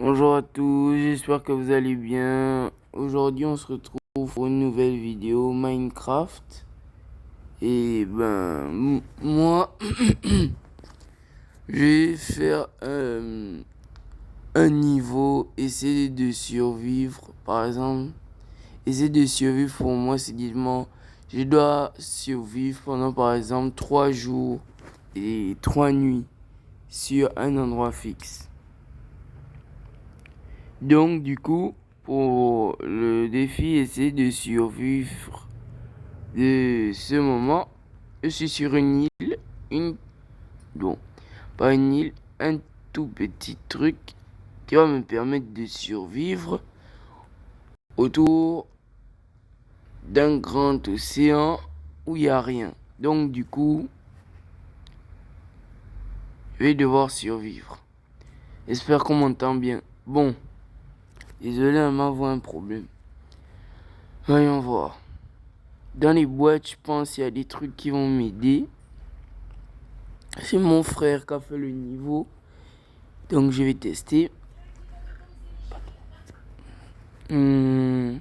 Bonjour à tous, j'espère que vous allez bien. Aujourd'hui, on se retrouve pour une nouvelle vidéo Minecraft. Et moi, je vais faire un niveau, essayer de survivre. Par exemple, essayer de survivre pour moi, c'est dire, je dois survivre pendant par exemple 3 jours et 3 nuits sur un endroit fixe. Donc, du coup, pour le défi, essayer de survivre de ce moment, je suis sur une île, bon, pas une île, un tout petit truc qui va me permettre de survivre autour d'un grand océan où il n'y a rien. Donc, du coup, je vais devoir survivre. J'espère qu'on m'entend bien. Bon, désolé, on m'envoie un problème. Voyons voir. Dans les boîtes, je pense qu'il y a des trucs qui vont m'aider. C'est mon frère qui a fait le niveau. Donc je vais tester. Génial.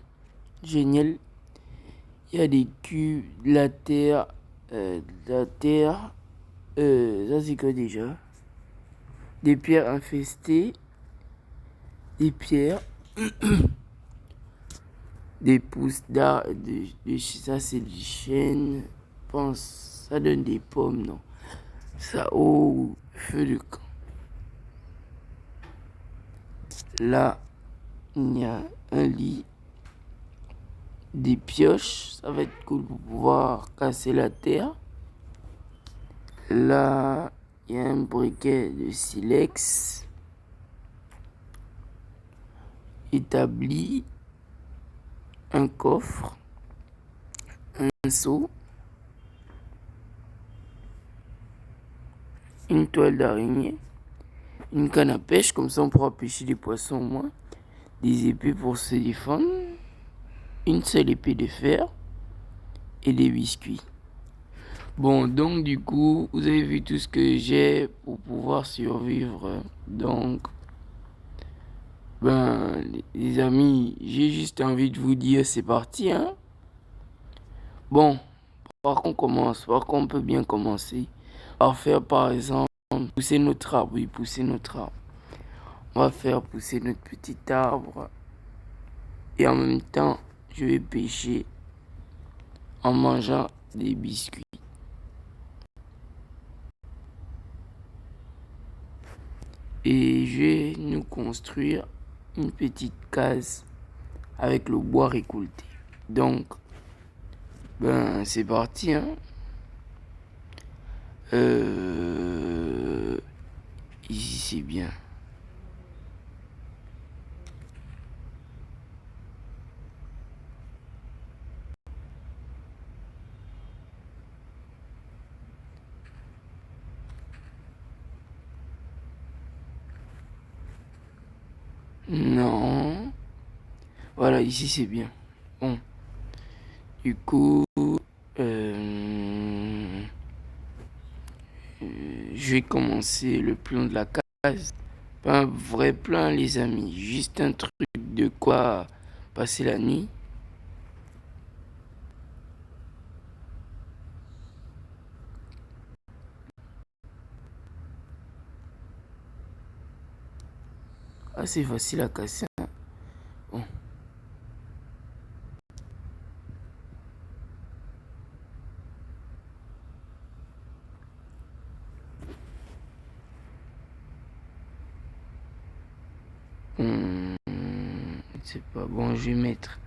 Il y a des cubes, de la terre. Ça c'est quoi déjà? Des pierres infestées. Des pierres. Des pousses d'art. Ça c'est du chêne. Je pense. Ça donne des pommes, non? Ça, oh, feu de camp. Là, il y a un lit. Des pioches, ça va être cool pour pouvoir casser la terre. Là, il y a un briquet de silex établi, un coffre, un seau, une toile d'araignée, une canne à pêche, comme ça on pourra pêcher des poissons au moins, des épées pour se défendre, une seule épée de fer et des biscuits. Bon, donc du coup, vous avez vu tout ce que j'ai pour pouvoir survivre. Donc, les amis, j'ai juste envie de vous dire, c'est parti, hein. Bon, par contre, on peut bien commencer par faire, par exemple, pousser notre arbre. Oui, pousser notre arbre. On va faire pousser notre petit arbre. Et en même temps, je vais pêcher en mangeant des biscuits. Et je vais nous construire une petite case avec le bois récolté. Donc, c'est parti, hein. Ici, c'est bien. Non. Voilà, ici, c'est bien. Bon. Du coup, je vais commencer le plan de la case. Pas un vrai plan, les amis. Juste un truc de quoi passer la nuit. Assez facile à casser. Bon. C'est pas bon, je vais mettre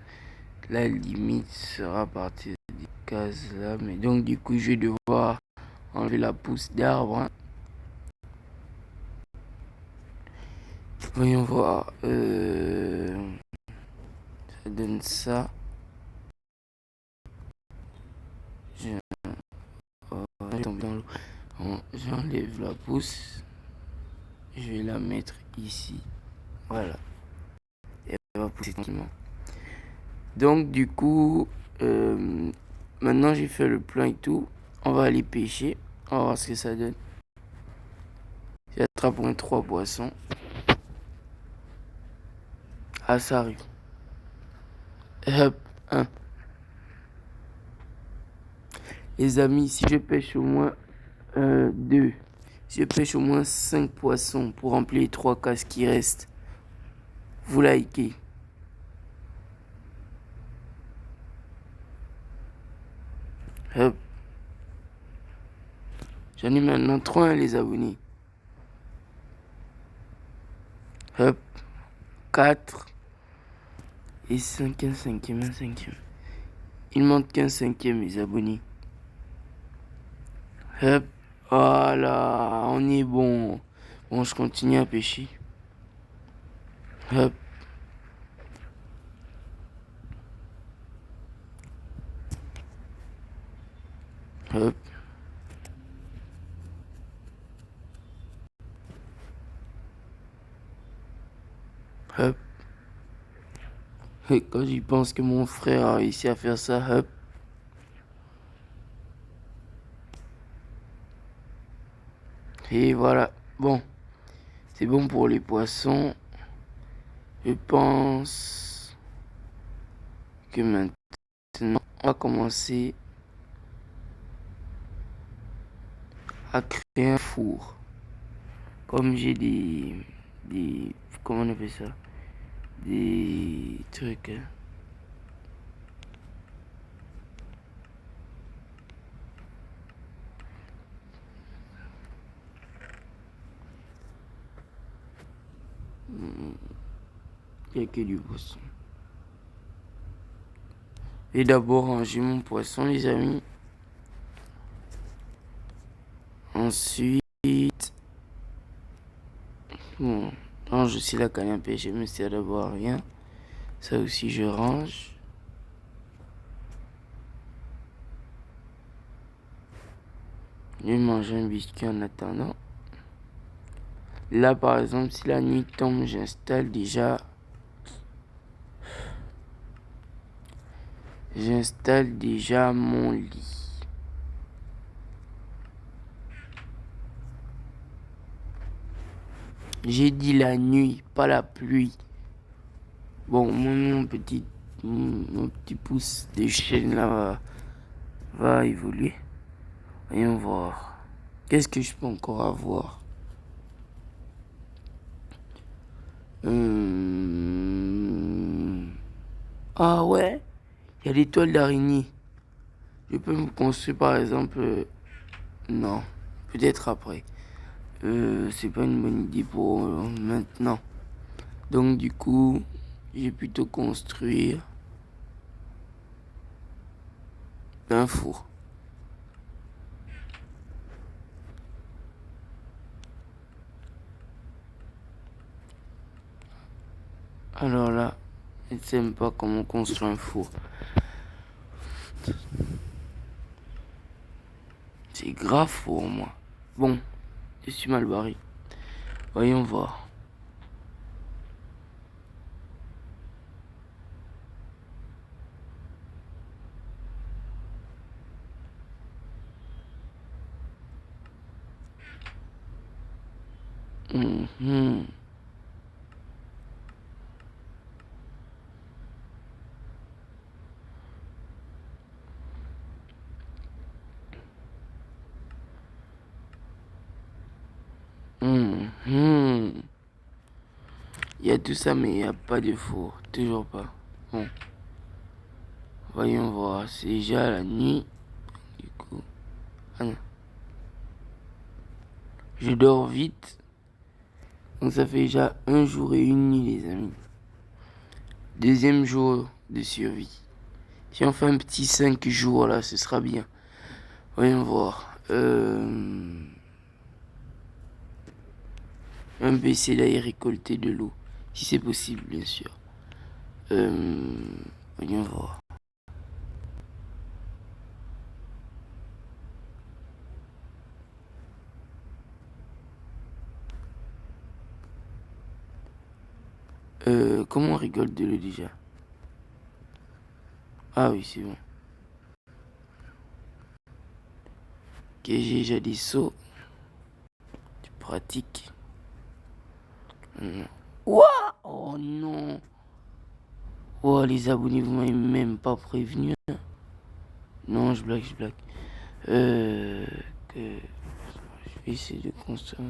la limite sera à partir des cases là. Mais donc, du coup, je vais devoir enlever la pousse d'arbre, hein. Voyons voir. Ça donne ça. Je tombe dans l'eau. Bon, j'enlève la pousse. Je vais la mettre ici. Voilà. Et elle va pousser tranquillement. Donc, du coup, maintenant j'ai fait le plan et tout. On va aller pêcher. On va voir ce que ça donne. J'attrape 3 poissons. Ah, ça arrive. Hop, 1. Les amis, si je pêche au moins 2, si je pêche au moins 5 poissons pour remplir les 3 cases qui restent, vous likez. Hop. J'en ai maintenant 3 les abonnés. Hop. 4. Et 5, un cinquième, un cinquième. Il manque qu'un cinquième, les abonnés. Hop. Voilà, on est bon. Bon, je continue à pêcher. Hop. Hop. Hop. Et quand j'y pense que mon frère a réussi à faire ça, hop. Et voilà. Bon. C'est bon pour les poissons. Je pense que maintenant, on va commencer à créer un four. Comme j'ai des... Comment on appelle ça? Des trucs... Il n'y a que du poisson. Et d'abord ranger mon poisson, les amis. Ensuite... Bon, range aussi la canne à pêche, je me sers d'abord rien. Ça aussi je range. Je vais manger un biscuit en attendant. Là par exemple, si la nuit tombe, j'installe déjà mon lit. J'ai dit la nuit, pas la pluie. Bon, mon petit pouce de chêne là va évoluer. Voyons voir. Qu'est-ce que je peux encore avoir? Ah ouais, il y a des toiles d'araignée. Je peux me construire par exemple... non, peut-être après. C'est pas une bonne idée pour maintenant. Donc du coup, j'ai plutôt construire un four. Alors là, je ne sais même pas comment construire un four. C'est grave pour moi. Bon, je suis mal barré. Voyons voir. Mhm. Mhm. Il y a tout ça, mais il n'y a pas de four. Toujours pas. Bon. Voyons voir. C'est déjà la nuit. Du coup. Ah non. Je dors vite. Donc ça fait déjà un jour et une nuit, les amis. Deuxième jour de survie. Si on fait un petit 5 jours là, ce sera bien. Voyons voir. Un peu essayer d'aller récolter de l'eau. Si c'est possible, bien sûr. Voyons voir. Comment on rigole de l'eau déjà? Ah oui, c'est bon. Ok, j'ai déjà des seaux. C'est pratique. Ouah! Oh non! Oh, les abonnés, vous m'avez même pas prévenu. Non, je blague, je blague. Que... Je vais essayer de construire...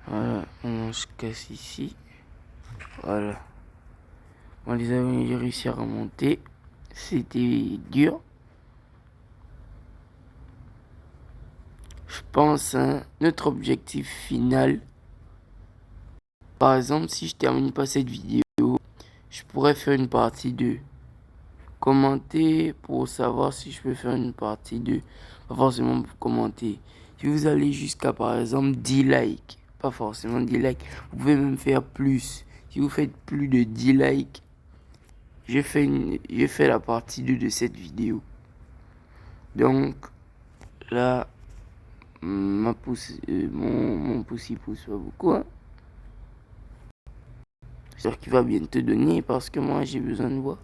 Voilà, on se casse ici. Voilà. Bon, les amis, j'ai réussi à remonter. C'était dur. Je pense, hein, notre objectif final. Par exemple, si je termine pas cette vidéo, je pourrais faire une partie 2. Commentez pour savoir si je peux faire une partie 2. Pas forcément pour commenter. Si vous allez jusqu'à, par exemple, 10 likes. Pas forcément 10 likes. Vous pouvez même faire plus. Si vous faites plus de 10 likes, j'ai fait la partie 2 de cette vidéo. Donc, là, mon pouce il pousse pas beaucoup. Hein. J'espère qu'il va bien te donner parce que moi, j'ai besoin de voix.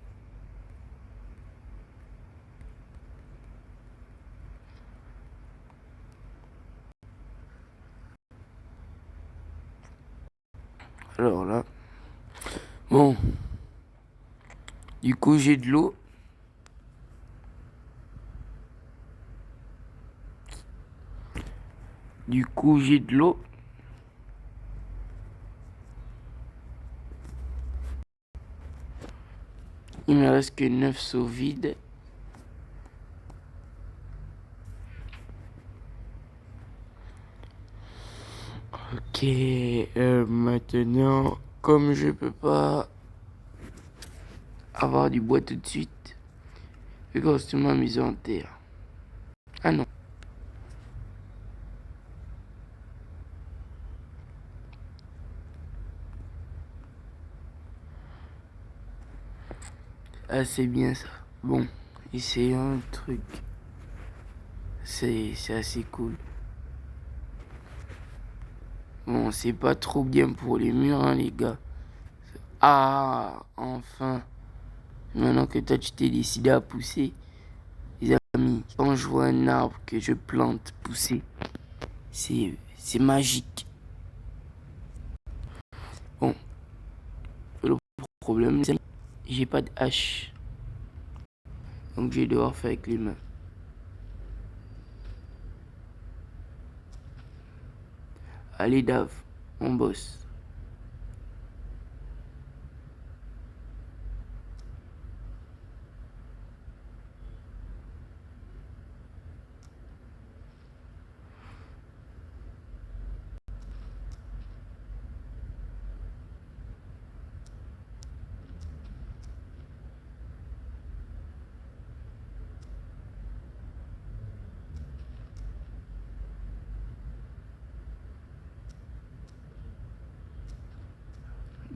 Alors là, bon, du coup, j'ai de l'eau. Du coup, j'ai de l'eau. Il me reste que 9 seaux vides. Ok, maintenant, comme je peux pas avoir du bois tout de suite, je vais construire ma maison en terre. Ah non. Ah, c'est bien ça. Bon, essayons un truc. C'est assez cool. Bon, c'est pas trop bien pour les murs, hein, les gars. Ah, enfin. Maintenant que toi, tu t'es décidé à pousser. Les amis, quand je vois un arbre que je plante pousser, c'est magique. Bon, le problème, c'est que j'ai pas de hache. Donc, je vais devoir faire avec les mains. Allez, Dave, on bosse.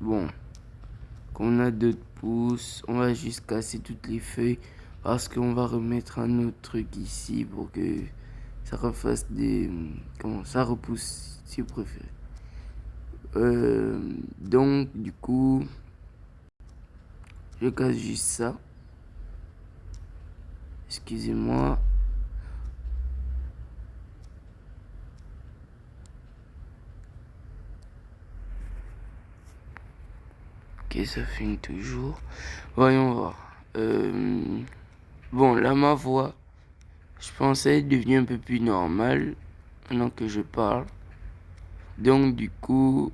Bon, quand on a 2 pouces, on va juste casser toutes les feuilles parce qu'on va remettre un autre truc ici pour que ça refasse des... Comment ça repousse, si vous préférez. Donc, du coup, je casse juste ça. Excusez-moi. Ok, ça finit toujours. Voyons voir. Bon, là, ma voix, je pensais être devenue un peu plus normale maintenant que je parle. Donc, du coup,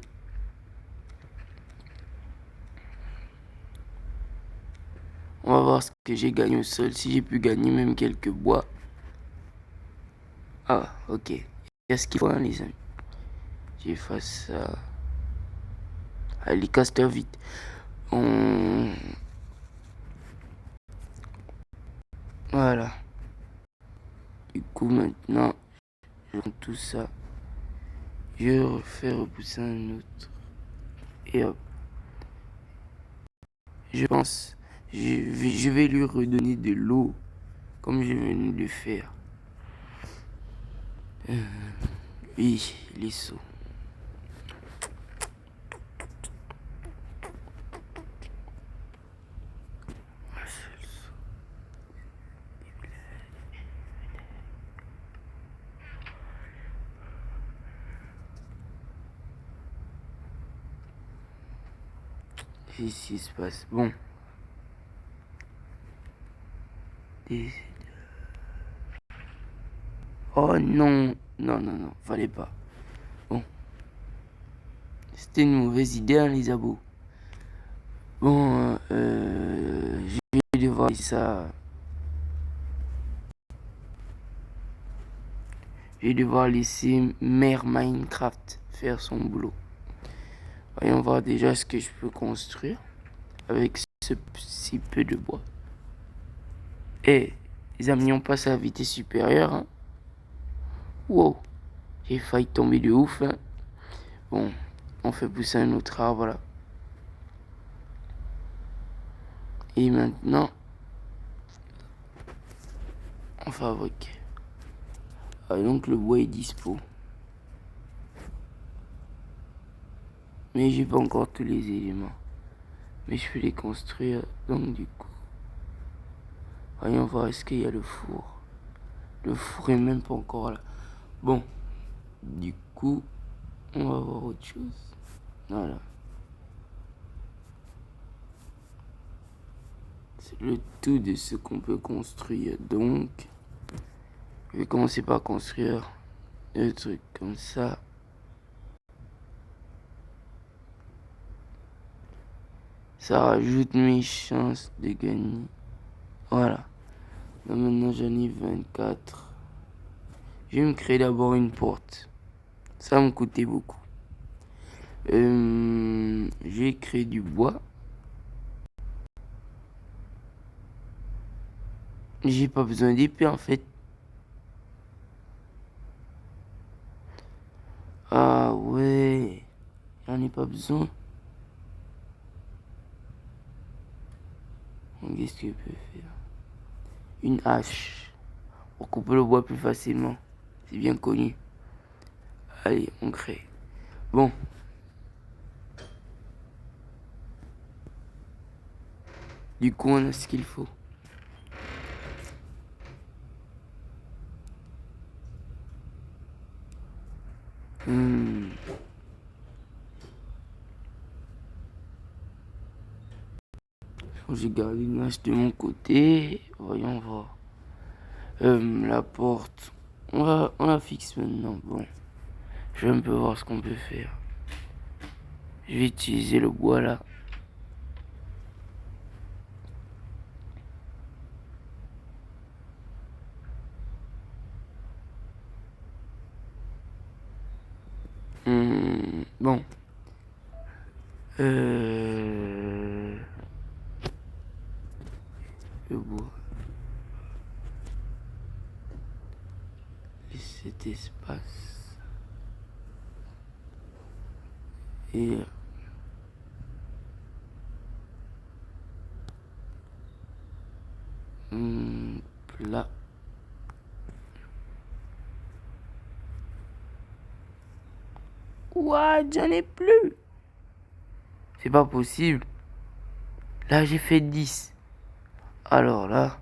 on va voir ce que j'ai gagné au sol. Si j'ai pu gagner même quelques bois. Ah, ok. Qu'est-ce qu'il faut, hein, les amis? J'efface ça. Allez, casse-toi vite. Voilà. Du coup, maintenant, je prends tout ça. Je refais repousser un autre. Et hop. Je pense, je vais lui redonner de l'eau comme je venais de le faire. Oui, les sauts. Qu'est-ce qui se passe? Bon. Oh non. Non, non, non. Fallait pas. Bon. C'était une mauvaise idée, hein, les abos. Bon, je vais devoir ça. Je vais devoir laisser Mère Minecraft faire son boulot. Voyons voir déjà ce que je peux construire avec ce si peu de bois. Eh, les amis, on passe à la vitesse supérieure. Hein. Wow, j'ai failli tomber de ouf. Hein. Bon, on fait pousser un autre arbre là. Et maintenant, on fabrique. Ah, donc le bois est dispo. Mais j'ai pas encore tous les éléments. Mais je peux les construire. Donc du coup, voyons voir, est-ce qu'il y a le four. Le four est même pas encore là. Bon, du coup, on va voir autre chose. Voilà. C'est le tout de ce qu'on peut construire. Donc, je vais commencer par construire des trucs comme ça. Ça rajoute mes chances de gagner. Voilà. Là, maintenant, j'en ai 24. Je vais me créer d'abord une porte. Ça va me coûter beaucoup. J'ai créé du bois. J'ai pas besoin d'épée en fait. Ah ouais. J'en ai pas besoin. Qu'est-ce que je peux faire? Une hache. Pour couper le bois plus facilement. C'est bien connu. Allez, on crée. Bon. Du coup, on a ce qu'il faut. J'ai gardé une hache de mon côté. Voyons voir. La porte. On la fixe maintenant. Bon. Je vais un peu voir ce qu'on peut faire. Je vais utiliser le bois là. Bon. Le bois. Et cet espace. Et là. Ouah, j'en ai plus. C'est pas possible. Là, j'ai fait 10. Alors là.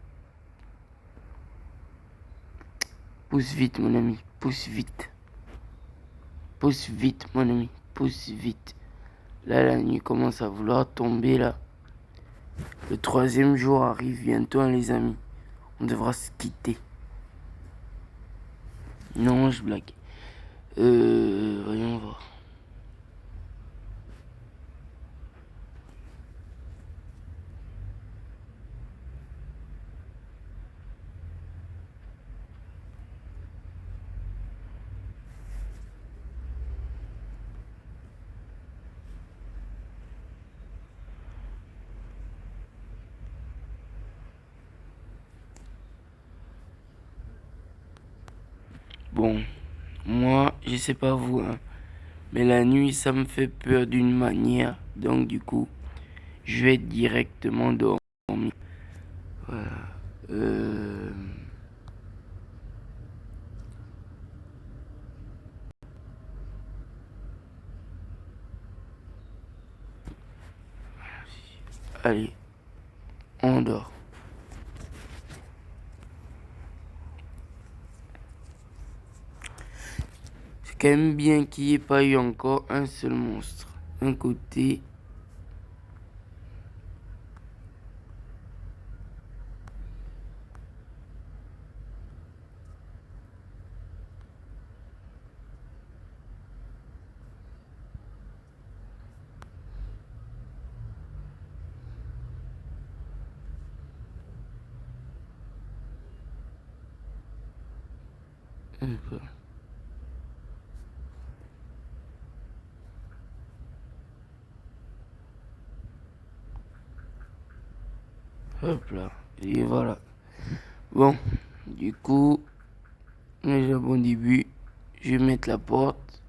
Pousse vite, mon ami. Pousse vite. Pousse vite, mon ami. Pousse vite. Là, la nuit commence à vouloir tomber, là. Le 3e jour arrive bientôt, hein, les amis. On devra se quitter. Non, je blague. Voyons voir. Bon, moi, je sais pas vous, hein, mais la nuit, ça me fait peur d'une manière. Donc, du coup, je vais directement dormir. Voilà. Allez, on dort. C'est quand même bien qu'il n'y ait pas eu encore un seul monstre. Un côté. Hop là. Et voilà. Bon, du coup, déjà bon début. Je vais mettre la porte.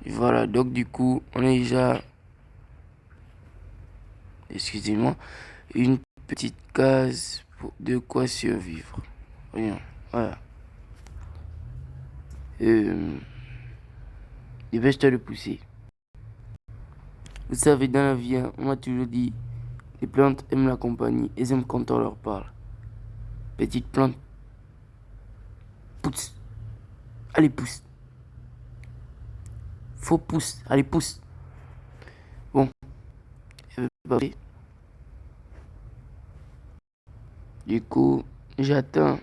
Et voilà, donc du coup, on a déjà, excusez-moi, une petite case pour de quoi survivre. Voyons, voilà. Dépêche-toi de pousser. Vous savez, dans la vie, hein, on m'a toujours dit, les plantes aiment la compagnie, elles aiment quand on leur parle. Petite plante, pousse. Allez, pousse. Faut pousse. Allez, pousse. Bon, elle veut pas parler. Du coup, j'attends.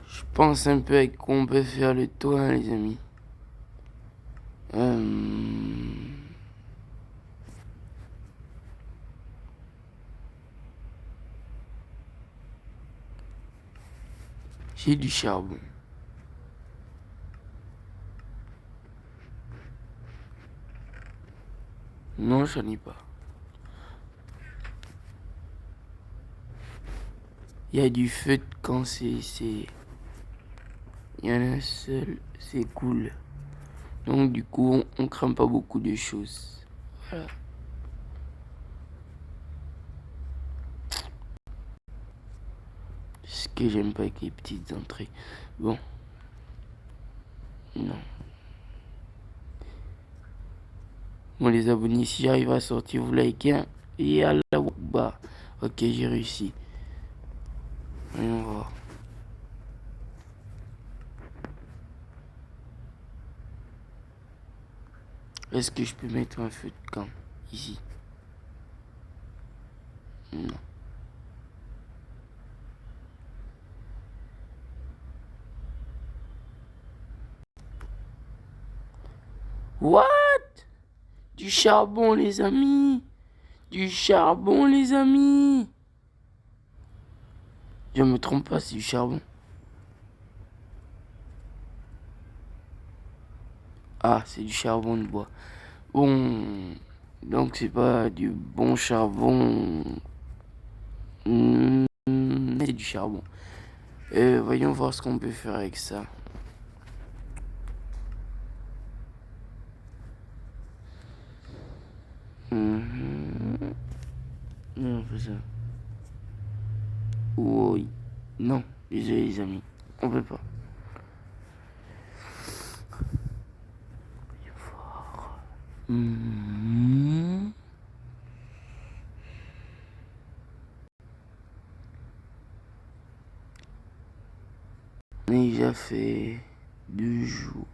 Je pense un peu avec quoi on peut faire le toit, hein, les amis. J'ai du charbon. Non, j'en ai pas. Il y a du feu quand c'est... Il y en a un seul, c'est cool. Donc du coup, on craint pas beaucoup de choses. Voilà. Ce que j'aime pas avec les petites entrées. Bon. Non. Bon les abonnés, si j'arrive à sortir, vous likez. Hein. Et à la bas. Ok, j'ai réussi. Voyons voir. Est-ce que je peux mettre un feu de camp ici? Non. What? Du charbon, les amis. Du charbon, les amis. Je me trompe pas, c'est du charbon. Ah, c'est du charbon de bois. Bon, donc c'est pas du bon charbon. C'est du charbon. Voyons voir ce qu'on peut faire avec ça. Non, on fait ça. Oui. Non, désolé les amis. On peut pas. On a déjà fait 2 jours.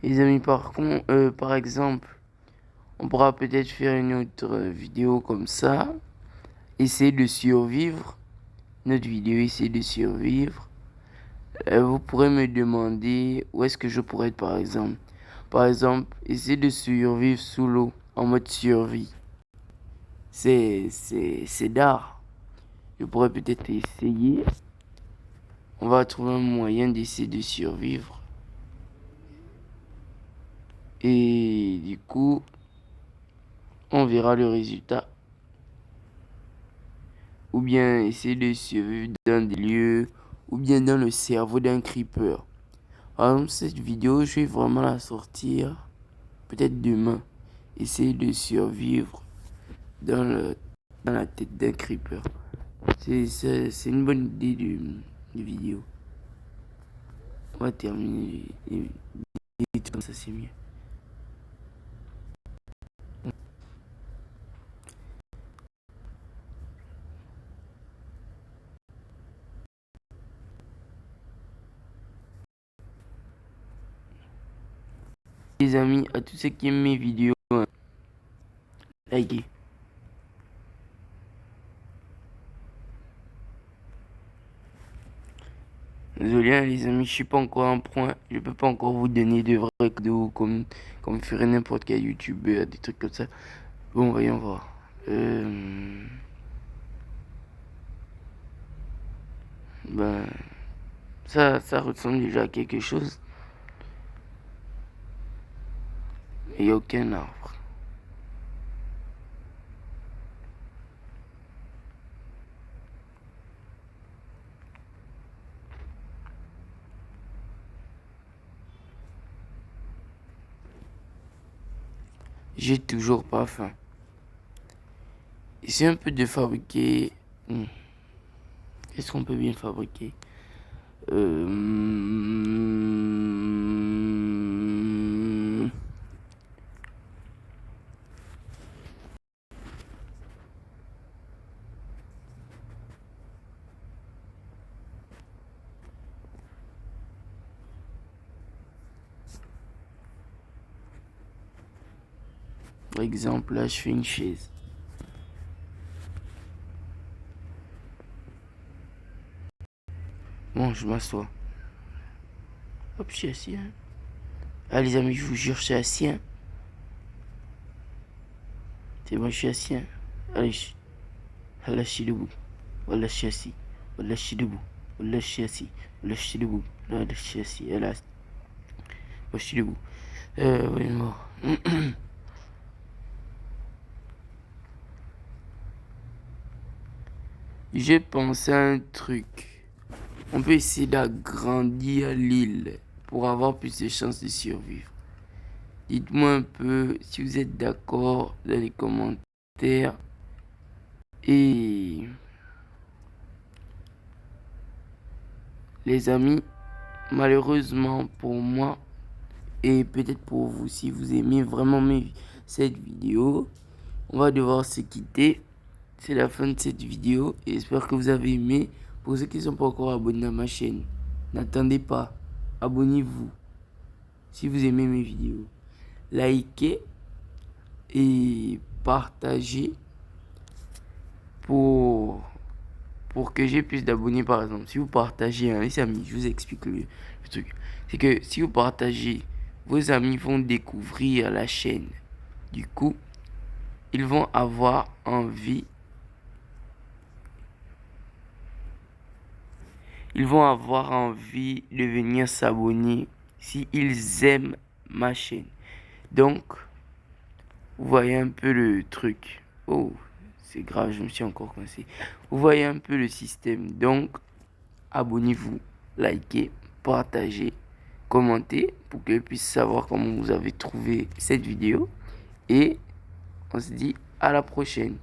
Les amis, par contre, par exemple, on pourra peut-être faire une autre vidéo comme ça. Essayer de survivre. Notre vidéo, essayer de survivre. Vous pourrez me demander où est-ce que je pourrais être par exemple. Par exemple, essayer de survivre sous l'eau en mode survie. C'est d'art. Je pourrais peut-être essayer. On va trouver un moyen d'essayer de survivre. Et du coup, on verra le résultat. Ou bien essayer de survivre dans des lieux, ou bien dans le cerveau d'un creeper. Par exemple, cette vidéo, je vais vraiment la sortir peut-être demain. Essayer de survivre dans la tête d'un creeper. C'est une bonne idée de vidéo. On va terminer comme ça, c'est mieux. Les amis, à tous ceux qui aiment mes vidéos, likez. Désolé hein, les amis, je suis pas encore en point. Je peux pas encore vous donner de vrais cadeaux comme ferait n'importe quel youtubeur, des trucs comme ça. Bon, voyons voir. Ben, ça ressemble déjà à quelque chose. Il n'y a aucun arbre. J'ai toujours pas faim. Essayez un peu de fabriquer. Qu'est-ce qu'on peut bien fabriquer? Par exemple, là, je fais une chaise. Bon, je m'assois. Hop, je suis assis. Hein. Ah, les amis, je vous jure, je suis assis. Hein. C'est bon, je suis assis. Hein. Allez, là, je suis debout. Voilà, je suis assis. Voilà, je suis debout. Voilà, je suis assis. Voilà, je suis debout. Là, je suis assis. Et là, je suis debout. Oui, bon. J'ai pensé à un truc. On peut essayer d'agrandir l'île pour avoir plus de chances de survivre. Dites-moi un peu si vous êtes d'accord dans les commentaires. Et les amis, malheureusement pour moi et peut-être pour vous, si vous aimez vraiment cette vidéo, on va devoir se quitter. C'est la fin de cette vidéo et j'espère que vous avez aimé. Pour ceux qui ne sont pas encore abonnés à ma chaîne, n'attendez pas, abonnez-vous si vous aimez mes vidéos. Likez et partagez pour que j'ai plus d'abonnés. Par exemple, si vous partagez, hein, les amis, je vous explique le truc. C'est que si vous partagez, vos amis vont découvrir la chaîne. Du coup, ils vont avoir envie. Ils vont avoir envie de venir s'abonner si ils aiment ma chaîne. Donc, vous voyez un peu le truc. Oh, c'est grave, je me suis encore coincé. Vous voyez un peu le système. Donc, abonnez-vous, likez, partagez, commentez pour que je puisse savoir comment vous avez trouvé cette vidéo. Et on se dit à la prochaine.